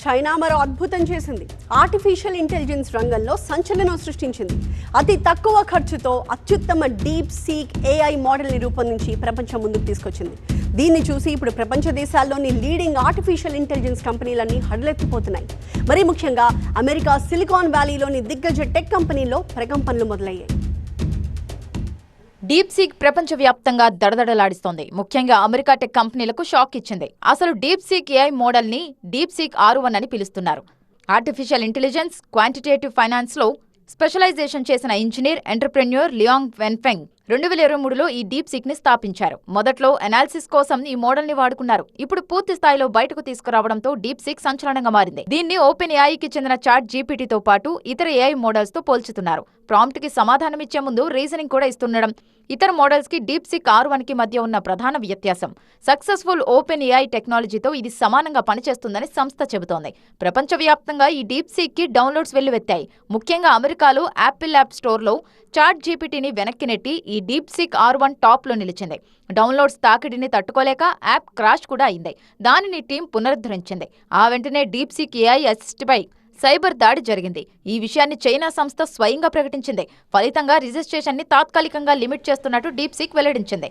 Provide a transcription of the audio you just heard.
China మరో అద్భుతం చేసింది. ఆర్టిఫిషియల్ ఇంటెలిజెన్స్ రంగంలో సంచలనం సృష్టించింది. అతి తక్కువ ఖర్చుతో అత్యుత్తమ డీప్ సీక్ ఏఐ మోడల్ని రూపొందించి ప్రపంచం ముందుకు తీసుకొచ్చింది. దీన్ని చూసి ఇప్పుడు ప్రపంచ దేశాల్లోని లీడింగ్ ఆర్టిఫిషియల్ ఇంటెలిజెన్స్ కంపెనీలన్నీ హడలెత్తిపోతున్నాయి. మరీ ముఖ్యంగా అమెరికా సిలికాన్ వ్యాలీలోని దిగ్గజ టెక్ కంపెనీల్లో ప్రకంపనలు మొదలయ్యాయి. డీప్ సీక్ ప్రపంచవ్యాప్తంగా దడదడలాడిస్తోంది. ముఖ్యంగా అమెరికా టెక్ కంపెనీలకు షాక్ ఇచ్చింది. అసలు డీప్ సీక్ ఏఐ మోడల్ ని డీప్ సీక్ R1 అని పిలుస్తున్నారు. ఆర్టిఫిషియల్ ఇంటెలిజెన్స్, క్వాంటిటేటివ్ ఫైనాన్స్ లో స్పెషలైజేషన్ చేసిన ఇంజనీర్, ఎంటర్ప్రెన్యూర్ లియాంగ్ వెన్ఫెంగ్ 2023లో ఈ డీప్ సీక్ ని స్థాపించారు. మొదట్లో అనాలిసిస్ కోసం ఈ మోడల్ ని వాడుకున్నారు. ఇప్పుడు పూర్తి స్థాయిలో బయటకు తీసుకురావడంతో డీప్ సీక్ సంచలనంగా మారింది. దీన్ని ఓపెన్ ఏఐకి చెందిన చాట్ జీపీటీతో పాటు ఇతర ఏఐ మోడల్స్ తో పోల్చుతున్నారు. ప్రాంప్ట్ కి సమాధానమిచ్చే ముందు రీజనింగ్ కూడా ఇస్తుండడం ఇతర మోడల్స్ కి డీప్ సీక్ R1 కి మధ్య ఉన్న ప్రధాన వ్యత్యాసం. సక్సెస్ఫుల్ ఓపెన్ ఏఐ టెక్నాలజీతో ఇది సమానంగా పనిచేస్తుందని సంస్థ చెబుతోంది. ప్రపంచవ్యాప్తంగా ఈ డీప్ సీక్ కి డౌన్లోడ్స్ వెల్లువెత్తాయి. ముఖ్యంగా అమెరికాలో యాపిల్ యాప్ స్టోర్లో చాట్ జీపీటీని వెనక్కి నెట్టి ఈ డీప్ సీక్ R1 టాప్ లో నిలిచింది. డౌన్లోడ్స్ తాకిడిని తట్టుకోలేక యాప్ క్రాష్ కూడా అయింది. దానిని టీం పునరుద్ధరించింది. ఆ వెంటనే డీప్ సీక్ ఏఐ అసిస్ట్ పై సైబర్ దాడి జరిగింది. ఈ విషయాన్ని చైనా సంస్థ స్వయంగా ప్రకటించింది. ఫలితంగా రిజిస్ట్రేషన్ ని తాత్కాలికంగా లిమిట్ చేస్తున్నట్టు డీప్ సీక్ వెల్లడించింది.